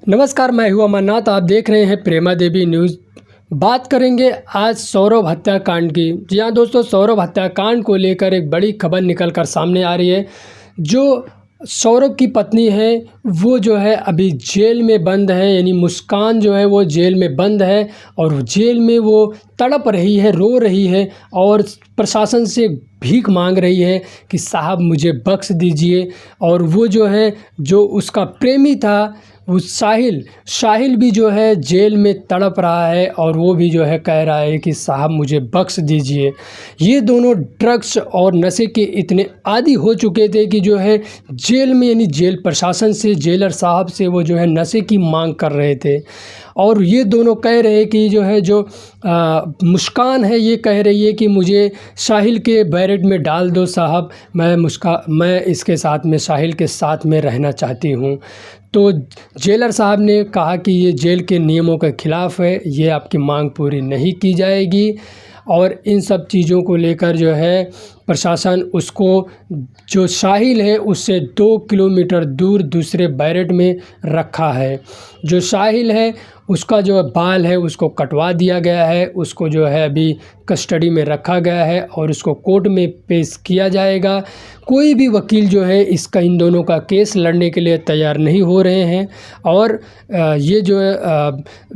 नमस्कार, मैं हूँ अमरनाथ। आप देख रहे हैं प्रेमा देवी न्यूज़। बात करेंगे आज सौरभ हत्याकांड की। जी हाँ दोस्तों, सौरभ हत्याकांड को लेकर एक बड़ी खबर निकल कर सामने आ रही है। जो सौरभ की पत्नी है वो जो है अभी जेल में बंद है, यानी मुस्कान जो है वो जेल में बंद है और जेल में वो तड़प रही है, रो रही है और प्रशासन से भीख मांग रही है कि साहब मुझे बख्श दीजिए। और वो जो है, जो उसका प्रेमी था वो साहिल भी जो है जेल में तड़प रहा है और वो भी जो है कह रहा है कि साहब मुझे बख्श दीजिए। ये दोनों ड्रग्स और नशे के इतने आदी हो चुके थे कि जो है जेल में, यानी जेल प्रशासन से, जेलर साहब से वो जो है नशे की मांग कर रहे थे। और ये दोनों कह रहे हैं कि जो है मुस्कान है, ये कह रही है कि मुझे साहिल के बैरक में डाल दो साहब, मैं इसके साथ में, साहिल के साथ में रहना चाहती हूँ। तो जेलर साहब ने कहा कि ये जेल के नियमों के ख़िलाफ़ है, ये आपकी मांग पूरी नहीं की जाएगी। और इन सब चीज़ों को लेकर जो है प्रशासन उसको, जो साहिल है उससे 2 किलोमीटर दूर दूसरे बैरक में रखा है। जो साहिल है उसका जो बाल है उसको कटवा दिया गया है, उसको जो है अभी कस्टडी में रखा गया है और उसको कोर्ट में पेश किया जाएगा। कोई भी वकील जो है इन दोनों का केस लड़ने के लिए तैयार नहीं हो रहे हैं। और ये जो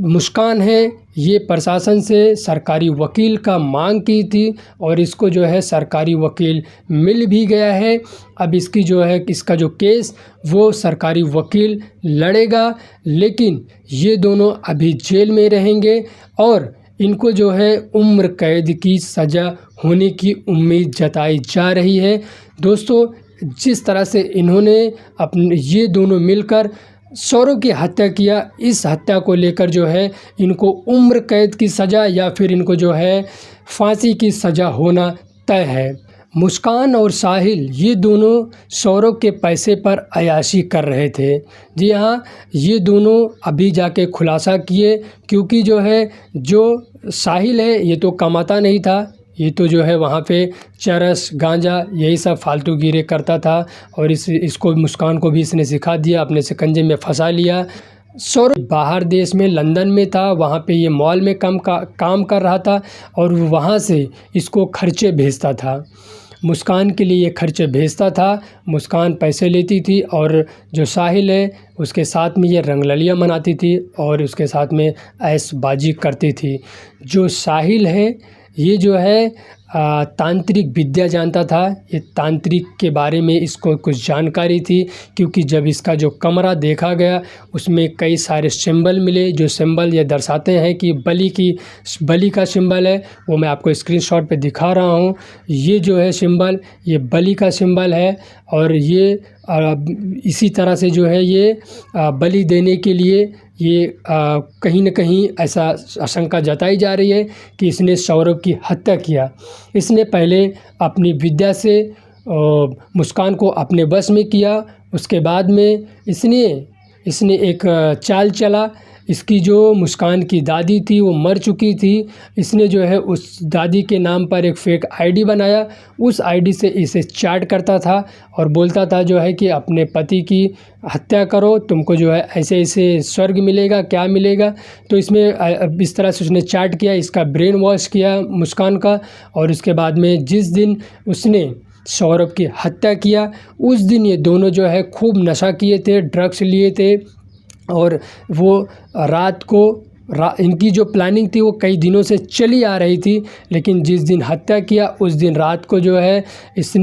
मुस्कान है ये प्रशासन से सरकारी वकील का मांग की थी और इसको जो है सरकारी वकील मिल भी गया है। अब इसका जो केस वो सरकारी वकील लड़ेगा, लेकिन ये दोनों अभी जेल में रहेंगे और इनको जो है उम्र कैद की सज़ा होने की उम्मीद जताई जा रही है। दोस्तों, जिस तरह से इन्होंने ये दोनों मिलकर सौरभ की हत्या किया, इस हत्या को लेकर जो है इनको उम्र कैद की सज़ा या फिर इनको जो है फांसी की सज़ा होना तय है। मुस्कान और साहिल ये दोनों सौरभ के पैसे पर अय्याशी कर रहे थे। जी हाँ, ये दोनों अभी जाके खुलासा किए, क्योंकि जो साहिल है ये तो कमाता नहीं था, ये तो जो है वहाँ पे चरस गांजा यही सब फालतू गिरे करता था और इसको मुस्कान को भी इसने सिखा दिया, अपने शिकंजे में फंसा लिया। सौरभ बाहर देश में लंदन में था, वहाँ पे ये मॉल में काम कर रहा था और वहाँ से इसको खर्चे भेजता था, मुस्कान के लिए ये खर्चे भेजता था। मुस्कान पैसे लेती थी और जो साहिल है उसके साथ में ये रंगललियाँ मनाती थी और उसके साथ में ऐशबाजी करती थी। जो साहिल है ये जो है तांत्रिक विद्या जानता था, ये तांत्रिक के बारे में इसको कुछ जानकारी थी, क्योंकि जब इसका जो कमरा देखा गया उसमें कई सारे सिंबल मिले, जो सिंबल ये दर्शाते हैं कि बलि का सिंबल है। वो मैं आपको स्क्रीनशॉट पे दिखा रहा हूँ। ये जो है सिंबल, ये बलि का सिंबल है और ये इसी तरह से जो है ये बलि देने के लिए ये कहीं न कहीं ऐसा आशंका जताई जा रही है कि इसने सौरभ की हत्या किया। इसने पहले अपनी विद्या से मुस्कान को अपने वश में किया, उसके बाद में इसने एक चाल चला। इसकी जो मुस्कान की दादी थी वो मर चुकी थी, इसने जो है उस दादी के नाम पर एक फ़ेक आईडी बनाया, उस आईडी से इसे चैट करता था और बोलता था जो है कि अपने पति की हत्या करो, तुमको जो है ऐसे ऐसे स्वर्ग मिलेगा, क्या मिलेगा। तो इसमें इस तरह से उसने चैट किया, इसका ब्रेन वॉश किया मुस्कान का। और उसके बाद में जिस दिन उसने सौरभ की हत्या किया उस दिन ये दोनों जो है खूब नशा किए थे, ड्रग्स लिए थे और वो रात को इनकी जो प्लानिंग थी वो कई दिनों से चली आ रही थी, लेकिन जिस दिन हत्या किया उस दिन रात को जो है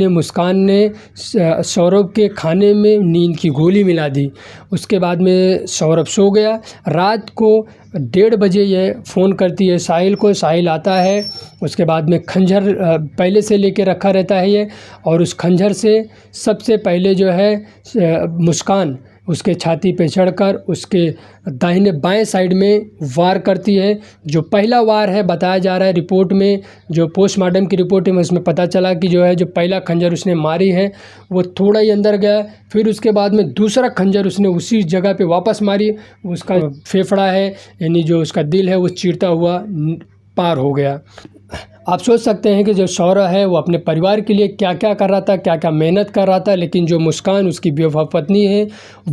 मुस्कान ने सौरभ के खाने में नींद की गोली मिला दी। उसके बाद में सौरभ सो गया। रात को 1:30 बजे ये फ़ोन करती है साहिल को, साहिल आता है। उसके बाद में खंजर पहले से लेके रखा रहता है ये, और उस खंजर से सबसे पहले जो है मुस्कान उसके छाती पे चढ़कर उसके दाहिने बाएं साइड में वार करती है। जो पहला वार है, बताया जा रहा है रिपोर्ट में, जो पोस्टमार्टम की रिपोर्ट में उसमें पता चला कि जो पहला खंजर उसने मारी है वो थोड़ा ही अंदर गया, फिर उसके बाद में दूसरा खंजर उसने उसी जगह पे वापस मारी, उसका फेफड़ा है यानी जो उसका दिल है वो चीरता हुआ पार हो गया। आप सोच सकते हैं कि जो सौरभ है वो अपने परिवार के लिए क्या क्या कर रहा था, क्या क्या मेहनत कर रहा था, लेकिन जो मुस्कान उसकी बेवफा पत्नी है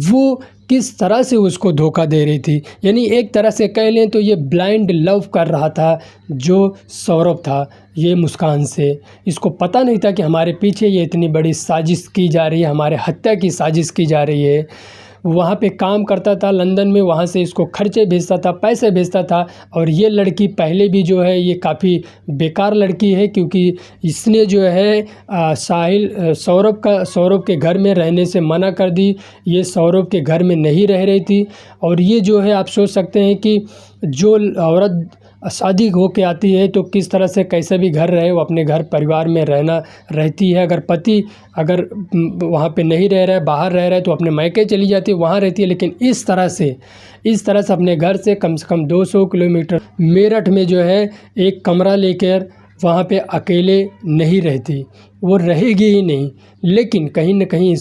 वो किस तरह से उसको धोखा दे रही थी। यानी एक तरह से कह लें तो ये ब्लाइंड लव कर रहा था जो सौरभ था ये मुस्कान से। इसको पता नहीं था कि हमारे पीछे ये इतनी बड़ी साजिश की जा रही है, हमारे हत्या की साजिश की जा रही है। वहाँ पे काम करता था लंदन में, वहाँ से इसको खर्चे भेजता था, पैसे भेजता था। और ये लड़की पहले भी जो है ये काफ़ी बेकार लड़की है, क्योंकि इसने जो है सौरभ के घर में रहने से मना कर दी। ये सौरभ के घर में नहीं रह रही थी। और ये जो है आप सोच सकते हैं कि जो औरत शादी हो के आती है तो किस तरह से कैसे भी घर रहे, वो अपने घर परिवार में रहती है। अगर पति वहाँ पे नहीं रह रहा है, बाहर रह रहा है, तो अपने मायके चली जाती है, वहाँ रहती है। लेकिन इस तरह से अपने घर से कम 200 किलोमीटर मेरठ में जो है एक कमरा लेकर वहाँ पे अकेले नहीं रहती, वो रहेगी ही नहीं। लेकिन कहीं न कहीं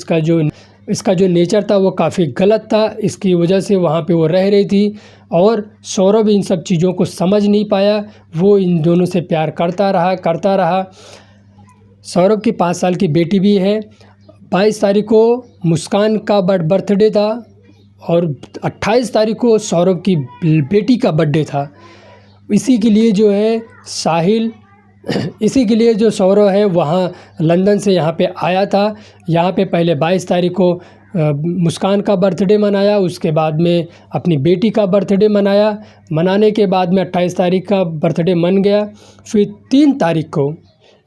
इसका जो नेचर था वो काफ़ी गलत था, इसकी वजह से वहाँ पे वो रह रही थी। और सौरभ इन सब चीज़ों को समझ नहीं पाया, वो इन दोनों से प्यार करता रहा। सौरभ की 5 साल की बेटी भी है। 22 तारीख को मुस्कान का बर्थडे था और 28 तारीख को सौरभ की बेटी का बर्थडे था। इसी के लिए जो सौरभ है वहाँ लंदन से यहाँ पे आया था। यहाँ पे पहले 22 तारीख को मुस्कान का बर्थडे मनाया, उसके बाद में अपनी बेटी का बर्थडे मनाया। मनाने के बाद में 28 तारीख का बर्थडे मन गया। फिर 3 तारीख को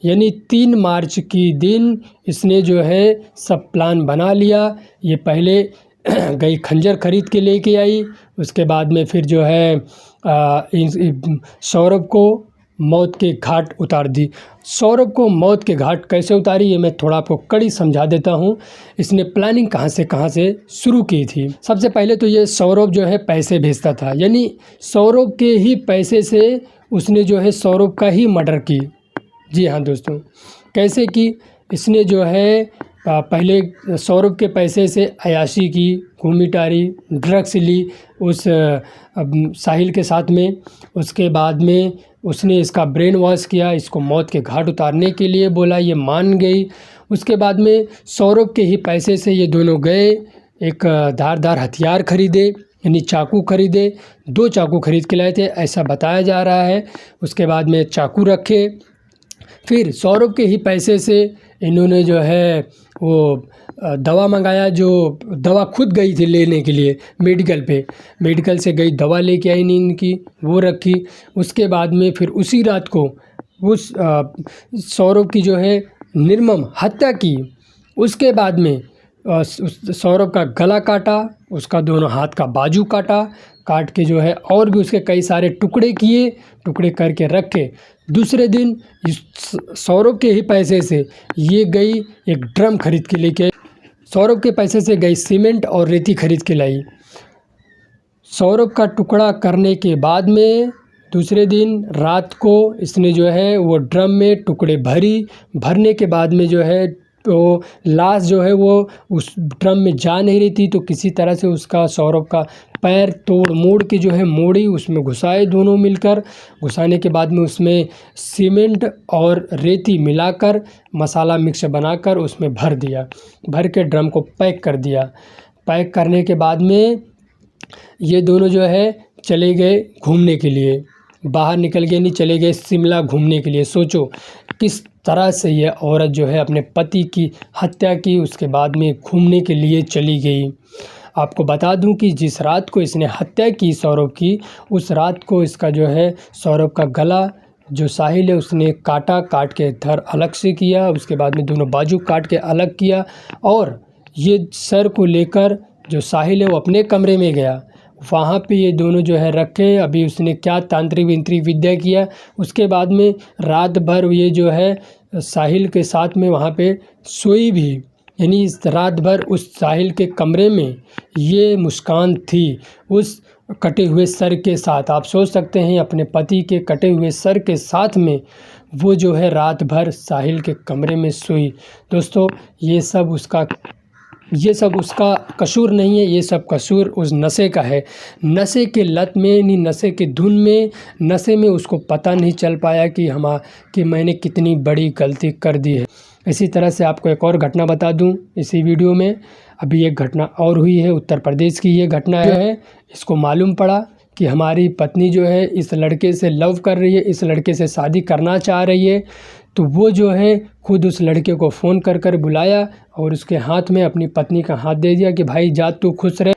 यानी 3 मार्च की दिन इसने जो है सब प्लान बना लिया। ये पहले गई खंजर ख़रीद के लेके आई, उसके बाद में फिर जो है सौरभ को मौत के घाट उतार दी। सौरभ को मौत के घाट कैसे उतारी ये मैं थोड़ा आपको कड़ी समझा देता हूँ। इसने प्लानिंग कहाँ से शुरू की थी। सबसे पहले तो ये सौरभ जो है पैसे भेजता था, यानी सौरभ के ही पैसे से उसने जो है सौरभ का ही मर्डर की। जी हाँ दोस्तों, कैसे की? इसने जो है पहले सौरभ के पैसे से अय्याशी की, घूमी टारी, ड्रग्स ली उस साहिल के साथ में। उसके बाद में उसने इसका ब्रेन वॉश किया, इसको मौत के घाट उतारने के लिए बोला, ये मान गई। उसके बाद में सौरभ के ही पैसे से ये दोनों गए, एक धारदार हथियार खरीदे, यानी चाकू खरीदे। 2 चाकू खरीद के लाए थे ऐसा बताया जा रहा है। उसके बाद में चाकू रखे। फिर सौरभ के ही पैसे से इन्होंने जो है वो दवा मंगाया, जो दवा खुद गई थी लेने के लिए मेडिकल से गई, दवा लेके आई नींद की, वो रखी। उसके बाद में फिर उसी रात को उस सौरभ की जो है निर्मम हत्या की। उसके बाद में सौरभ का गला काटा, उसका दोनों हाथ का बाजू काट के जो है और भी उसके कई सारे टुकड़े करके रखे। दूसरे दिन सौरभ के ही पैसे से ये गई एक ड्रम खरीद के लेके, सौरभ के पैसे से गई सीमेंट और रेती खरीद के लाई। सौरभ का टुकड़ा करने के बाद में दूसरे दिन रात को इसने जो है वो ड्रम में टुकड़े भरने के बाद में जो है तो लाश जो है वो उस ड्रम में जा नहीं रही थी, तो किसी तरह से उसका सौरभ का पैर तोड़ मोड़ के जो है मोड़ी, उसमें घुसाए दोनों मिलकर। घुसाने के बाद में उसमें सीमेंट और रेती मिलाकर मसाला मिक्स बनाकर उसमें भर के ड्रम को पैक कर दिया। पैक करने के बाद में ये दोनों जो है चले गए घूमने के लिए, बाहर निकल गए, नहीं चले गए शिमला घूमने के लिए। सोचो किस तरह से ये औरत जो है अपने पति की हत्या की, उसके बाद में घूमने के लिए चली गई। आपको बता दूं कि जिस रात को इसने हत्या की सौरभ की, उस रात को इसका जो है सौरभ का गला जो साहिल है उसने काट के इधर अलग से किया, उसके बाद में दोनों बाजू काट के अलग किया। और ये सर को लेकर जो साहिल है वो अपने कमरे में गया, वहाँ पे ये दोनों जो है रखे। अभी उसने क्या तांत्रिक विद्या किया। उसके बाद में रात भर ये जो है साहिल के साथ में वहाँ पे सोई भी, यानी इस रात भर उस साहिल के कमरे में ये मुस्कान थी उस कटे हुए सर के साथ। आप सोच सकते हैं अपने पति के कटे हुए सर के साथ में वो जो है रात भर साहिल के कमरे में सोई। दोस्तों ये सब उसका कसूर नहीं है, ये सब कसूर उस नशे का है। नशे के लत में, नहीं नशे के धुन में, नशे में उसको पता नहीं चल पाया कि मैंने कितनी बड़ी गलती कर दी है। इसी तरह से आपको एक और घटना बता दूं इसी वीडियो में। अभी एक घटना और हुई है, उत्तर प्रदेश की ये घटना है। इसको मालूम पड़ा कि हमारी पत्नी जो है इस लड़के से लव कर रही है, इस लड़के से शादी करना चाह रही है, तो वो जो है खुद उस लड़के को फ़ोन कर कर बुलाया और उसके हाथ में अपनी पत्नी का हाथ दे दिया कि भाई जा तू खुश रह।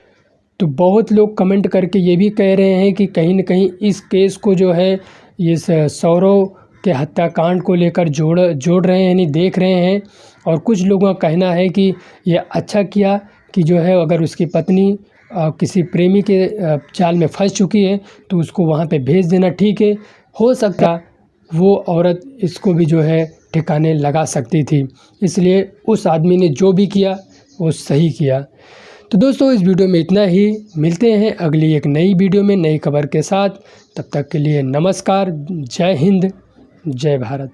तो बहुत लोग कमेंट करके ये भी कह रहे हैं कि कहीं न कहीं इस केस को जो है इस सौरव के हत्याकांड को लेकर जोड़ रहे हैं, यानी देख रहे हैं। और कुछ लोगों का कहना है कि ये अच्छा किया कि जो है अगर उसकी पत्नी किसी प्रेमी के जाल में फंस चुकी है तो उसको वहाँ पे भेज देना ठीक है। हो सकता वो औरत इसको भी जो है ठिकाने लगा सकती थी, इसलिए उस आदमी ने जो भी किया वो सही किया। तो दोस्तों इस वीडियो में इतना ही, मिलते हैं अगली एक नई वीडियो में नई खबर के साथ। तब तक के लिए नमस्कार, जय हिंद, जय भारत।